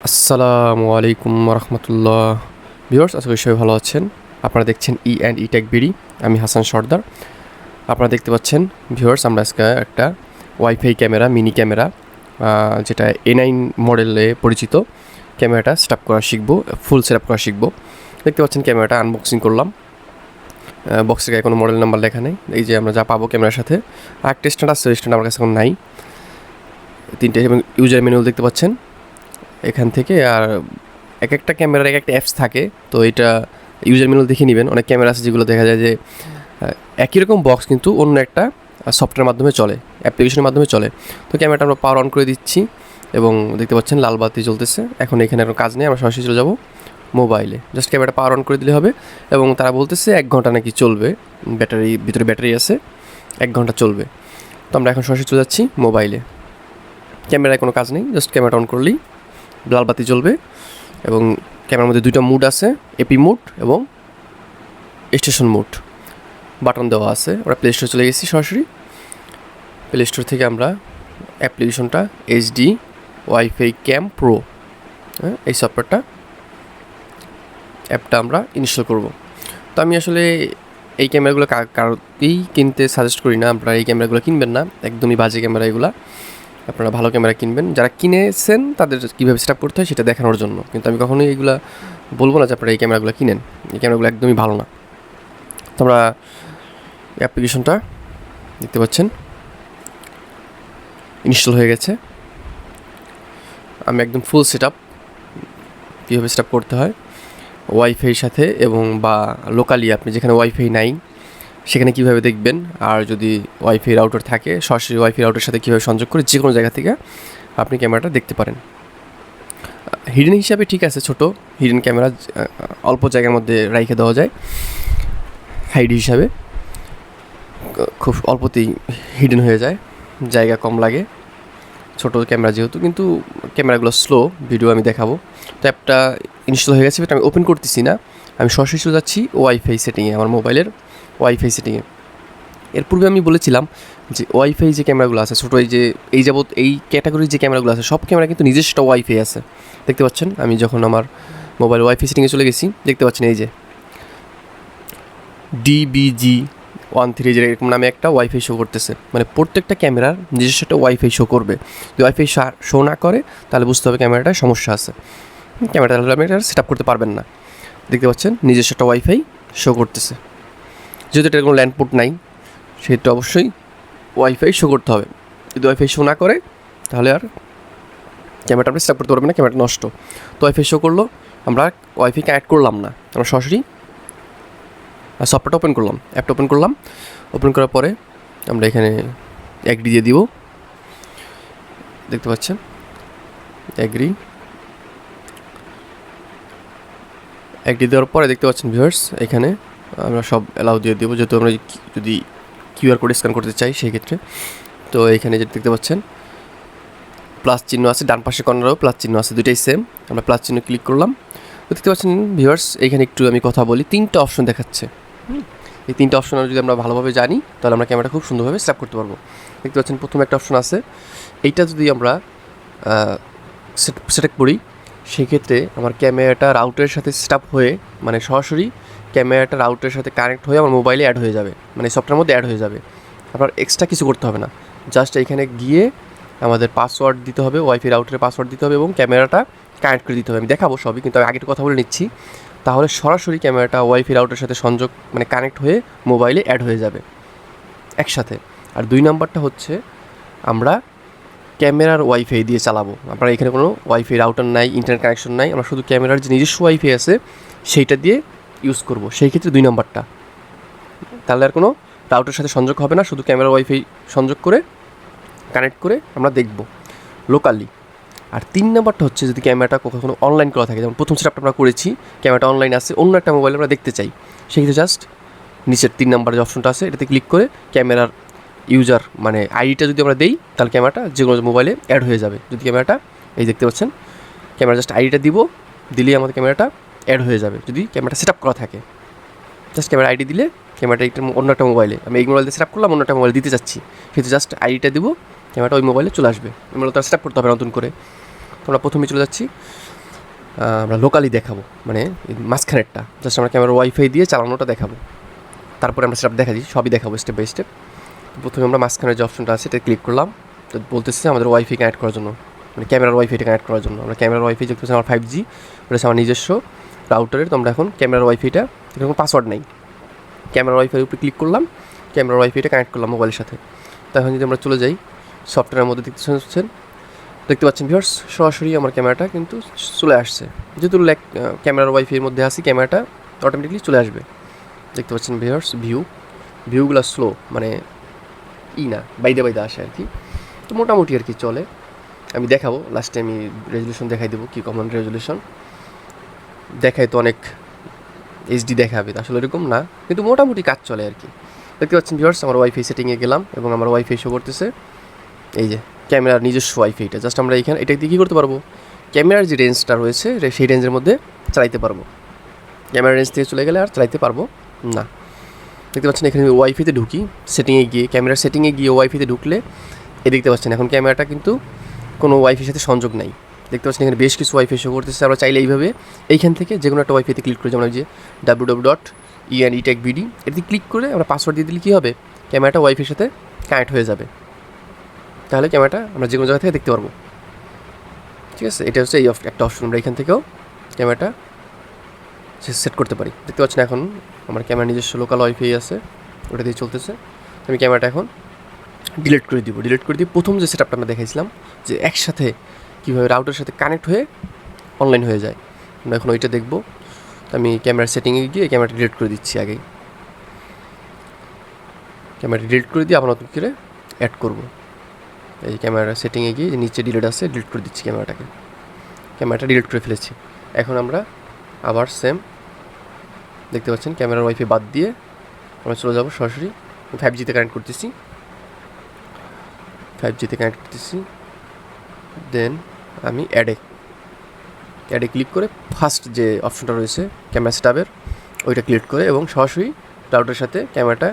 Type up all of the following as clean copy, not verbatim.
আসসালামু আলাইকুম রহমতুল্লাহ। ভিউয়ার্স, আশা করি সবাই ভালো আছেন। আপনারা দেখছেন ই টেক বিডি। আমি হাসান সর্দার। আপনারা দেখতে পাচ্ছেন ভিউয়ার্স, আমরা আজকে একটা ওয়াইফাই ক্যামেরা, মিনি ক্যামেরা, যেটা A9 মডেলে পরিচিত ক্যামেরাটা সেটআপ করা শিখবো, ফুল সেটআপ করা শিখবো। দেখতে পাচ্ছেন ক্যামেরাটা আনবক্সিং করলাম। বক্সের গায়ে কোনো মডেল নাম্বার লেখা নেই। এই যে আমরা যা পাবো ক্যামেরার সাথে, আর একটা স্ট্যান্ড আছে, স্ট্যান্ড আমার কাছে এখন নাই। তিনটে এবং ইউজার ম্যানুয়াল দেখতে পাচ্ছেন এখান থেকে। আর এক একটা ক্যামেরার এক একটা অ্যাপস থাকে, তো এটা ইউজার ম্যানুয়াল দেখে নেবেন। অনেক ক্যামেরা আছে যেগুলো দেখা যায় যে একই রকম বক্স কিন্তু অন্য একটা সফটওয়্যারের মাধ্যমে চলে, অ্যাপ্লিকেশনের মাধ্যমে চলে। তো ক্যামেরাটা আমরা পাওয়ার অন করে দিচ্ছি এবং দেখতে পাচ্ছেন লাল বাতি জ্বলতেছে। এখন এখানে কোনো কাজ নেই, আমরা সরাসরি চলে যাব মোবাইলে। জাস্ট ক্যামেরাটা পাওয়ার অন করে দিলে হবে এবং তারা বলতেছে 1 ঘন্টা নাকি চলবে, ভিতরে ব্যাটারি আছে, 1 ঘন্টা চলবে। তো আমরা এখন সরাসরি চলে যাচ্ছি মোবাইলে। ক্যামেরায় কোনো কাজ নেই, জাস্ট ক্যামেরাটা অন করলেই লাল বাতি জ্বলবে এবং ক্যামেরার মধ্যে 2টা মুড আছে, এপি মুড এবং স্টেশন মুড। বাটন দেওয়া আছে। আমরা প্লে স্টোরে চলে গেছি সরাসরি। প্লে স্টোর থেকে আমরা অ্যাপ্লিকেশনটা এইচডি ওয়াইফাই ক্যাম প্রো, এই সফটওয়্যারটা অ্যাপটা আমরা ইনস্টল করব। তো আমি আসলে এই ক্যামেরাগুলো কারোকেই কিনতে সাজেস্ট করি না। আপনারা এই ক্যামেরাগুলো কিনবেন না, একদমই বাজে ক্যামেরা এগুলা। আপনারা ভালো ক্যামেরা কিনবেন, যারা কিনেছেন তাদের কীভাবে সেটআপ করতে হয় সেটা দেখানোর জন্য। কিন্তু আমি কখনোই এইগুলা বলবো না যে আপনারা এই ক্যামেরাগুলো কিনেন। এই ক্যামেরাগুলো একদমই ভালো না। তো আমরা অ্যাপ্লিকেশনটা দেখতে পাচ্ছেন ইনস্টল হয়ে গেছে। আমি একদম ফুল সেটআপ, কীভাবে সেটআপ করতে হয় ওয়াইফাইয়ের সাথে এবং বা লোকালি আপনি যেখানে ওয়াইফাই নাই সেখানে কীভাবে দেখবেন, আর যদি ওয়াইফাই রাউটার থাকে সরাসরি ওয়াইফাই রাউটারের সাথে কীভাবে সংযোগ করে যে কোনো জায়গা থেকে আপনি ক্যামেরাটা দেখতে পারেন। হিডেন হিসাবে ঠিক আছে, ছোট হিডেন ক্যামেরা অল্প জায়গার মধ্যে রাইখে দেওয়া যায়। হাইড হিসাবে খুব অল্পতেই হিডেন হয়ে যায়, জায়গা কম লাগে ছোট ক্যামেরা যেহেতু। কিন্তু ক্যামেরাগুলো স্লো, ভিডিও আমি দেখাবো। তো অ্যাপটা ইনস্টল হয়ে গেছে, বাট আমি ওপেন করতেছি না। আমি সরাসরি চলে যাচ্ছি ওয়াইফাই সেটিংয়ে, আমার মোবাইলের ওয়াইফাই সেটিংয়ে। এর পূর্বে আমি বলেছিলাম যে ওয়াইফাই যে ক্যামেরাগুলো আছে ছোটো, এই যাবৎ এই ক্যাটাগরির যে ক্যামেরাগুলো আছে সব ক্যামেরা কিন্তু নিজস্ব ওয়াইফাই আছে। দেখতে পাচ্ছেন আমি যখন আমার মোবাইল ওয়াইফাই সেটিংয়ে চলে গেছি, দেখতে পাচ্ছেন এই যে DBG13 এরকম নামে একটা ওয়াইফাই শো করতেছে। মানে প্রত্যেকটা ক্যামেরার নিজস্ব একটা ওয়াইফাই শো করবে। যদি ওয়াইফাই শো না করে তাহলে বুঝতে হবে ক্যামেরাটায় সমস্যা আছে, ক্যামেরাটা তাহলে আপনি এটা সেট আপ করতে পারবেন না। দেখতে পাচ্ছেন নিজস্ব একটা ওয়াইফাই শো করতেছে। যেহেতু এটার কোনো ল্যান্ড পোর্ট নাই সেহেতু অবশ্যই ওয়াইফাই শো করতে হবে। যদি ওয়াইফাই শো না করে তাহলে আর ক্যামেরাটা আপনি সেট আপ করতে পারবেন না, ক্যামেরাটা নষ্ট। তো ওয়াইফাই শো করলো, আমরা ওয়াইফাই কানেক্ট করলাম না, আমরা সরাসরি সফটওয়্যারটা ওপেন করলাম, অ্যাপটা ওপেন করলাম। ওপেন করার পরে আমরা এখানে অ্যাগ্রি দিয়ে দিব। দেখতে পাচ্ছেন অ্যাগ্রি দেওয়ার পরে দেখতে পাচ্ছেন ভিউয়ার্স, এখানে আমরা সব অ্যালাউ দিয়ে দেবো, যেহেতু আমরা যদি কিউআর কোড স্ক্যান করতে চাই সেই ক্ষেত্রে। তো এখানে যেটা দেখতে পাচ্ছেন প্লাস চিহ্ন আছে, ডান পাশে কর্নারেও প্লাস চিহ্ন আছে, দুইটাই সেম। আমরা প্লাস চিহ্ন ক্লিক করলাম। তো দেখতে পাচ্ছেন ভিউয়ার্স, এখানে একটু আমি কথা বলি, 3টা অপশন দেখাচ্ছে। এই 3টা অপশন যদি আমরা ভালোভাবে জানি তাহলে আমরা ক্যামেরা খুব সুন্দরভাবে সেট আপ করতে পারবো। দেখতে পাচ্ছেন প্রথমে একটা অপশন আছে, এইটা যদি আমরা সেট আপ করি সেক্ষেত্রে আমার ক্যামেরাটা রাউটারের সাথে সেট আপ হয়ে, মানে সরাসরি ক্যামেরাটা রাউটারের সাথে কানেক্ট হয়ে আমার মোবাইলে অ্যাড হয়ে যাবে, মানে সফটওয়্যারের মধ্যে অ্যাড হয়ে যাবে। আপনার এক্সট্রা কিছু করতে হবে না, জাস্ট এখানে গিয়ে আমাদের পাসওয়ার্ড দিতে হবে, ওয়াইফাই রাউটারের পাসওয়ার্ড দিতে হবে এবং ক্যামেরাটা কানেক্ট করে দিতে হবে। আমি দেখাবো সবই, কিন্তু আমি আগে একটু কথা বলে নিচ্ছি। তাহলে সরাসরি ক্যামেরাটা ওয়াইফাই রাউটারের সাথে সংযোগ, মানে কানেক্ট হয়ে মোবাইলে অ্যাড হয়ে যাবে একসাথে। আর 2 নাম্বারটা হচ্ছে আমরা ক্যামেরার ওয়াইফাই দিয়ে চালাবো। আপনার এখানে কোনো ওয়াইফাই রাউটার নাই, ইন্টারনেট কানেকশন নাই, আমরা শুধু ক্যামেরার যে নিজস্ব ওয়াইফাই আছে সেইটা দিয়ে ইউজ করব। সেই ক্ষেত্রে 2 নাম্বারটা, তাহলে আর কোনো রাউটারের সাথে সংযোগ হবে না, শুধু ক্যামেরার ওয়াইফাই সংযোগ করে কানেক্ট করে আমরা দেখব লোকালি। আর 3 নাম্বারটা হচ্ছে যদি ক্যামেরাটা কখনো অনলাইন করা থাকে, যেমন প্রথম সেটআপটা আমরা করেছি, ক্যামেরাটা অনলাইন আছে, অন্য একটা মোবাইলে আমরা দেখতে চাই, সেক্ষেত্রে জাস্ট নিচের 3 নাম্বার যে অপশনটা আছে এটাতে ক্লিক করে ক্যামেরার ইউজার মানে আইডিটা যদি আমরা দেই তাহলে ক্যামেরাটা যে কোনো মোবাইলে অ্যাড হয়ে যাবে। যদি ক্যামেরাটা এই দেখতে পাচ্ছেন ক্যামেরা জাস্ট আইডিটা দিলেই আমাদের ক্যামেরাটা অ্যাড হয়ে যাবে। যদি ক্যামেরাটা সেট আপ করা থাকে জাস্ট ক্যামেরা আইডি দিলে ক্যামেরাটা একটা অন্য একটা মোবাইলে, আমি এই মোবাইল দিয়ে সেট আপ করলাম, অন্য একটা মোবাইল দিতে চাচ্ছি, সেক্ষেত্রে জাস্ট আইডিটা দিব, ক্যামেরাটা ওই মোবাইলে চলে আসবে। মোবাইল তো সেট আপ করতে হবে নতুন করে। তো আমরা প্রথমে চলে যাচ্ছি আমরা লোকালি দেখাবো, মানে মাঝখানেরটা জাস্ট আমরা ক্যামেরার ওয়াইফাই দিয়ে চালানোটা দেখাবো। তারপরে আমরা সেটা দেখাচ্ছি, সবই দেখাবো স্টেপ বাই স্টেপ। প্রথমে আমরা মাঝখানের যে অপশনটা আছে এটা ক্লিক করলাম, তো বলতেছে আমাদের ওয়াইফাই কানেক্ট করার জন্য, মানে ক্যামেরার ওয়াইফাইটা কানেক্ট করার জন্য। আমরা ক্যামেরার ওয়াইফাই যুক্ত হচ্ছে আমার 5G, ওটা হচ্ছে আমার নিজস্ব রাউটারের। তো আমরা এখন ক্যামেরার ওয়াইফাইটা, এরকম পাসওয়ার্ড নেই, ক্যামেরার ওয়াইফাই উপরে ক্লিক করলাম, ক্যামেরার ওয়াইফাইটা কানেক্ট করলাম মোবাইলের সাথে। তো এখন যদি আমরা চলে যাই সফটওয়্যারের মধ্যে দেখতে পাচ্ছেন ভিউয়ার্স, সরাসরি আমার ক্যামেরাটা কিন্তু চলে আসছে। যেহেতু ক্যামেরার ওয়াইফাইয়ের মধ্যে আসি, ক্যামেরাটা অটোমেটিকলি চলে আসবে। দেখতে পাচ্ছেন ভিউয়ার্স, ভিউগুলো স্লো, মানে না বাইদে আসে আর কি। তো মোটামুটি আর কি চলে। আমি দেখাবো লাস্টে, আমি রেজলিউশন দেখাই দেবো, কি কমন রেজলিউশন দেখায় তো অনেক এইচডি দেখাবে, আসলে এরকম না, কিন্তু মোটামুটি কাজ চলে আর কি। দেখতে পাচ্ছেন ভিউয়ার্স, আমার ওয়াইফাই সেটিংয়ে গেলাম এবং আমার ওয়াইফাই শো করতেছে এই যে ক্যামেরার নিজস্ব ওয়াইফাইটা। জাস্ট আমরা এটা দিয়ে কী করতে পারবো, ক্যামেরার যে রেঞ্জটা রয়েছে সেই রেঞ্জের মধ্যে চালাইতে পারবো। ক্যামেরার রেঞ্জ থেকে চলে গেলে আর চালাইতে পারবো না। দেখতে পাচ্ছেন এখানে ওয়াইফাইতে ঢুকি, সেটিংয়ে গিয়ে ক্যামেরার সেটিংয়ে গিয়ে ওয়াইফাইতে ঢুকলে দেখতে পাচ্ছেন এখন ক্যামেরাটা কিন্তু কোনো ওয়াইফাইয়ের সাথে সংযোগ নাই। দেখতে পাচ্ছেন এখানে বেশ কিছু ওয়াইফাই শো করতেছে। আমরা চাইলে এইভাবে এইখান থেকে যে কোনো একটা ওয়াইফাইতে ক্লিক করে, যেমন যে www.enetechbd এটি ক্লিক করে আমরা পাসওয়ার্ড দিয়ে দিলে কী হবে, ক্যামেরাটা ওয়াইফাইয়ের সাথে কানেক্ট হয়ে যাবে। তাহলে ক্যামেরাটা আমরা যে কোনো জায়গা থেকে দেখতে পারবো। ঠিক আছে, এটা হচ্ছে এই একটা অপশন, আমরা এখান থেকেও ক্যামেরাটা সেট করতে পারি। দেখতে পাচ্ছেন এখন আমার ক্যামেরা নিজস্ব লোকাল ওয়াইফাই আছে, ওটা দিয়ে চলতেছে। আমি ক্যামেরাটা এখন ডিলিট করে দিব। প্রথম যে সেটআপটা আমরা দেখাইছিলাম যে একসাথে কীভাবে রাউটারের সাথে কানেক্ট হয়ে অনলাইন হয়ে যায়, আমরা এখন ওইটা দেখব। আমি ক্যামেরার সেটিংয়ে গিয়ে ক্যামেরাটা ডিলিট করে দিচ্ছি। আগেই ক্যামেরাটা ডিলিট করে দিয়ে আবার নতুন করে অ্যাড করব। এই ক্যামেরার সেটিংয়ে গিয়ে যে নিচে ডিলিট আছে, ডিলিট করে দিচ্ছি ক্যামেরাটা ডিলিট করে ফেলেছি। এখন আমরা আবার সেম দেখতে পাচ্ছেন ক্যামেরার ওয়াইফাই বাদ দিয়ে আমরা চলে যাব সরাসরি 5Gতে কানেক্ট করতেছি। দেন আমি অ্যাডে ক্লিক করে ফার্স্ট যে অপশনটা রয়েছে ক্যামেরা সেটআপের, ওইটা ক্লিক করে এবং সরাসরি রাউটারের সাথে ক্যামেরাটা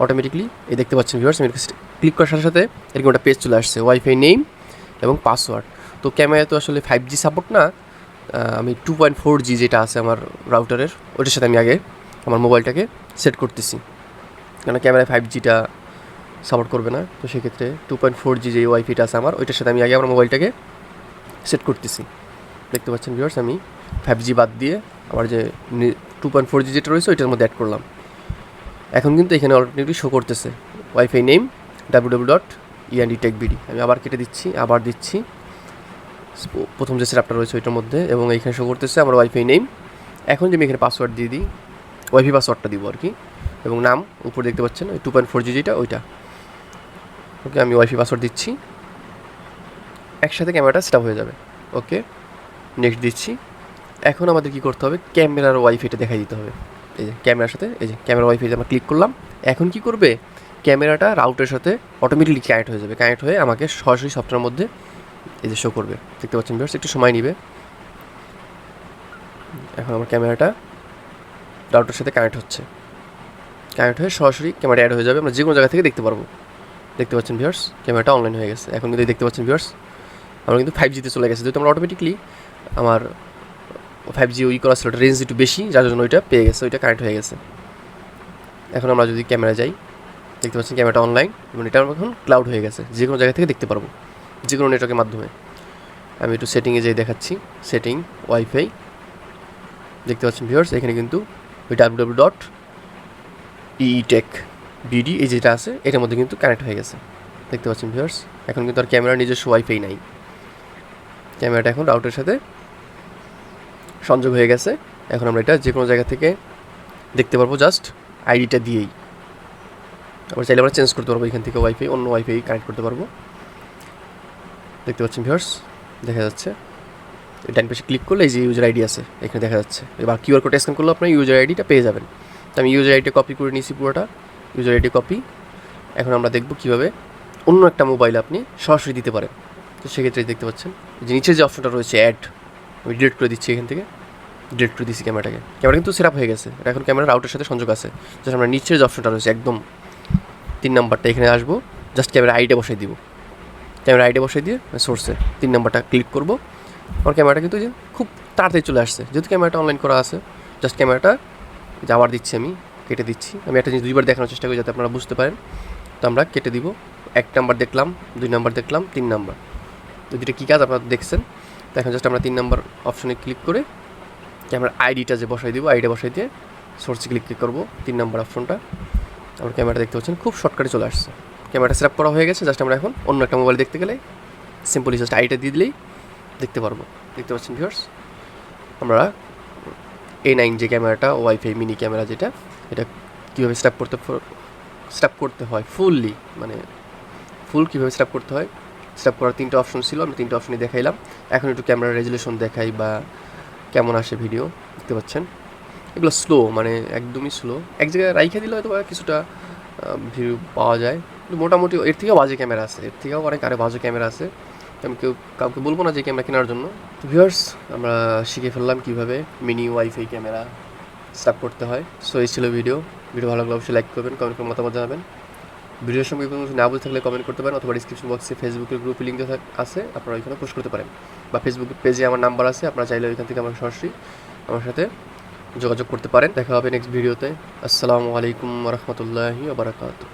অটোমেটিকলি এই দেখতে পাচ্ছেন ভিউয়ার্স, আমি ক্লিক করার সাথে সাথে এরকম একটা পেজ চলে আসছে, ওয়াইফাই নেম এবং পাসওয়ার্ড। তো ক্যামেরা তো আসলে 5G সাপোর্ট না, আমি 2.4G যেটা আছে আমার রাউটারের, ওইটার সাথে আমি আগে আমার মোবাইলটাকে সেট করতেছি, কারণ ক্যামেরায় 5Gটা সাপোর্ট করবে না। তো সেক্ষেত্রে 2.4G যে ওয়াইফাইটা আছে আমার, ওইটার সাথে আমি আগে আমার মোবাইলটাকে সেট করতেছি। দেখতে পাচ্ছেন ভিউয়ার্স, আমি 5G বাদ দিয়ে আমার যে 2.4G যেটা রয়েছে ওইটার মধ্যে অ্যাড করলাম। এখন কিন্তু এখানে অটোমেটিকলি শো করতেছে ওয়াইফাই নেম www.enetechbd। আমি আবার কেটে দিচ্ছি, আবার দিচ্ছি প্রথম যে সেটআপটা রয়েছে ওইটার মধ্যে, এবং এইখানে শো করতেছে আমার ওয়াইফাই নেম। এখন যে আমি এখানে পাসওয়ার্ড দিয়ে দিই, ওয়াইফাই পাসওয়ার্ডটা দিব আর কি, এবং নাম উপরে দেখতে পাচ্ছেন ওই 2.4G যেটা ওইটা। ওকে, আমি ওয়াইফাই পাসওয়ার্ড দিচ্ছি, একসাথে ক্যামেরাটা সেটআপ হয়ে যাবে। ওকে, নেক্সট দিচ্ছি। এখন আমাদের কী করতে হবে, ক্যামেরার ওয়াইফাইটা দেখাই দিতে হবে। এই যে ক্যামেরার সাথে, এই যে ক্যামেরা ওয়াইফাইতে আমরা ক্লিক করলাম। এখন কি করবে, ক্যামেরাটা রাউটারের সাথে অটোমেটিকলি কানেক্ট হয়ে যাবে, কানেক্ট হয়ে আমাকে সরাসরি সফটওয়্যারের মধ্যে এই যে শো করবে। দেখতে পাচ্ছেন ভিউয়ার্স, একটু সময় নেবে। এখন আমার ক্যামেরাটা রাউটারের সাথে কানেক্ট হয়ে সরাসরি ক্যামেরা অ্যাড হয়ে যাবে, আমরা যে কোনো জায়গা থেকে দেখতে পারবো। দেখতে পাচ্ছেন ভিউয়ার্স, ক্যামেরাটা অনলাইন হয়ে গেছে। এখন কিন্তু দেখতে পাচ্ছেন ভিউয়ার্স, আমরা কিন্তু 5Gতে চলে গেছে, যেহেতু আমরা অটোমেটিকলি আমার 5G ওই করা ছিল, রেঞ্জ একটু বেশি, যার জন্য ওইটা পেয়ে গেছে, ওইটা কানেক্ট হয়ে গেছে। এখন আমরা যদি ক্যামেরা যাই, দেখতে পাচ্ছেন ক্যামেরাটা অনলাইন এবং এটা এখন ক্লাউড হয়ে গেছে, যে কোনো জায়গা থেকে দেখতে পারবো, যে কোনো নেটওয়ার্কের মাধ্যমে। আমি একটু সেটিংয়ে যেয়ে দেখাচ্ছি, সেটিং ওয়াইফাই। দেখতে পাচ্ছেন ভিউয়ার্স, এখানে কিন্তু ওই www.enetechbd এই যেটা আছে এটার মধ্যে কিন্তু কানেক্ট হয়ে গেছে। দেখতে পাচ্ছেন ভিউয়ার্স, এখন কিন্তু আর ক্যামেরার নিজস্ব ওয়াইফাই নাই, ক্যামেরাটা এখন রাউটারের সাথে সংযোগ হয়ে গেছে। এখন আমরা এটা যে কোনো জায়গা থেকে দেখতে পারবো, জাস্ট আইডিটা দিয়েই। আবার চাইলে আমরা চেঞ্জ করতে পারবো, এখান থেকে ওয়াইফাই অন্য ওয়াইফাই কানেক্ট করতে পারবো। দেখতে পাচ্ছেন ভিউয়ার্স, দেখা যাচ্ছে ডান পাশে ক্লিক করলে এই যে ইউজার আইডি আছে এখানে দেখা যাচ্ছে। এবার কিউআর কোড স্ক্যান করলে আপনার ইউজার আইডিটা পেয়ে যাবেন। তো আমি ইউজার আইডিটা কপি করে নিয়েছি, পুরোটা ইউজার আইডি কপি। এখন আমরা দেখব কীভাবে অন্য একটা মোবাইলে আপনি সরাসরি দিতে পারেন। তো সেক্ষেত্রে দেখতে পাচ্ছেন যে নিচের যে অপশনটা রয়েছে অ্যাড, আমি ডিলিট করে দিচ্ছি, এখান থেকে ডিলিট করে দিচ্ছি ক্যামেরাটাকে। ক্যামেরা কিন্তু সেটআপ হয়ে গেছে, এটা এখন ক্যামেরা রাউটারের সাথে সংযোগ আছে। জাস্ট আমরা নিচের যে অপশনটা রয়েছে একদম 3 নাম্বারটা, এখানে আসবো, জাস্ট ক্যামেরা আইডিটা বসাই দিব। ক্যামেরা আইডি বসাই দিয়ে সোর্সে 3 নাম্বারটা ক্লিক করবো। আমার ক্যামেরাটা কিন্তু যে খুব তাড়াতাড়ি চলে আসছে, যেহেতু ক্যামেরাটা অনলাইন করা আছে। জাস্ট ক্যামেরাটা যাওয়ার দিচ্ছি, আমি কেটে দিচ্ছি। আমি একটা জিনিস 2বার দেখানোর চেষ্টা করি যাতে আপনারা বুঝতে পারেন। তো আমরা কেটে দিব। 1 নাম্বার দেখলাম, 2 নাম্বার দেখলাম, 3 নাম্বার। তো দুটো কী কাজ আপনারা দেখছেন। তো এখন জাস্ট আমরা 3 নাম্বার অপশনে ক্লিক করে ক্যামেরার আইডিটা যে বসাই দিব, আইডিটা বসাই দিয়ে সোর্সে ক্লিক করবো 3 নাম্বার অপশনটা। আমরা ক্যামেরাটা দেখতে পাচ্ছেন খুব শর্টকাটে চলে আসছে। ক্যামেরাটা সেট আপ করা হয়ে গেছে। জাস্ট আমরা এখন অন্য একটা মোবাইল দেখতে গেলে সিম্পলি জাস্ট আইডিটা দিয়ে দিলেই দেখতে পারবো। দেখতে পাচ্ছেন ভিউয়ার্স, আমরা A9 যে ক্যামেরাটা, ওয়াইফাই মিনি ক্যামেরা যেটা, এটা কীভাবে সেট আপ করতে হয় ফুললি, মানে ফুল কীভাবে সেট আপ করতে হয়, সেট আপ করার 3টা অপশন ছিল। আমি 3টা অপশনই দেখাইলাম। এখন একটু ক্যামেরার রেজুলেশন দেখাই বা কেমন আসে ভিডিও। দেখতে পাচ্ছেন এগুলো স্লো, মানে একদমই স্লো। এক জায়গায় রাইখে দিলে হয়তো কিছুটা ভিউ পাওয়া যায়, কিন্তু মোটামুটি এর থেকেও বাজে ক্যামেরা আছে, এর থেকেও অনেক আরও বাজে ক্যামেরা আছে। আমি কাউকে বলবো না যে ক্যামেরা কেনার জন্য। তো ভিউয়ার্স, আমরা শিখে ফেললাম কীভাবে mini wifi camera set up করতে হয়। সো এই ছিল ভিডিও ভালো লাগলে অবশ্যই লাইক করবেন, কমেন্ট করে মতামত জানাবেন। ভিডিওর সঙ্গে কোনো কিছু না বুঝে থাকলে কমেন্ট করতে পারেন, অথবা ডিসক্রিপশন বক্সে ফেসবুকের গ্রুপে লিঙ্ক আছে, আপনারা ওইখানে পোস্ট করতে পারেন, বা ফেসবুক পেজে আমার নাম্বার আছে, আপনারা চাইলে ওইখান থেকে আমার সরাসরি আমার সাথে যোগাযোগ করতে পারেন। দেখা হবে নেক্সট ভিডিওতে। আসসালামু আলাইকুম ওয়া রাহমাতুল্লাহি ওয়া বারাকাতুহু।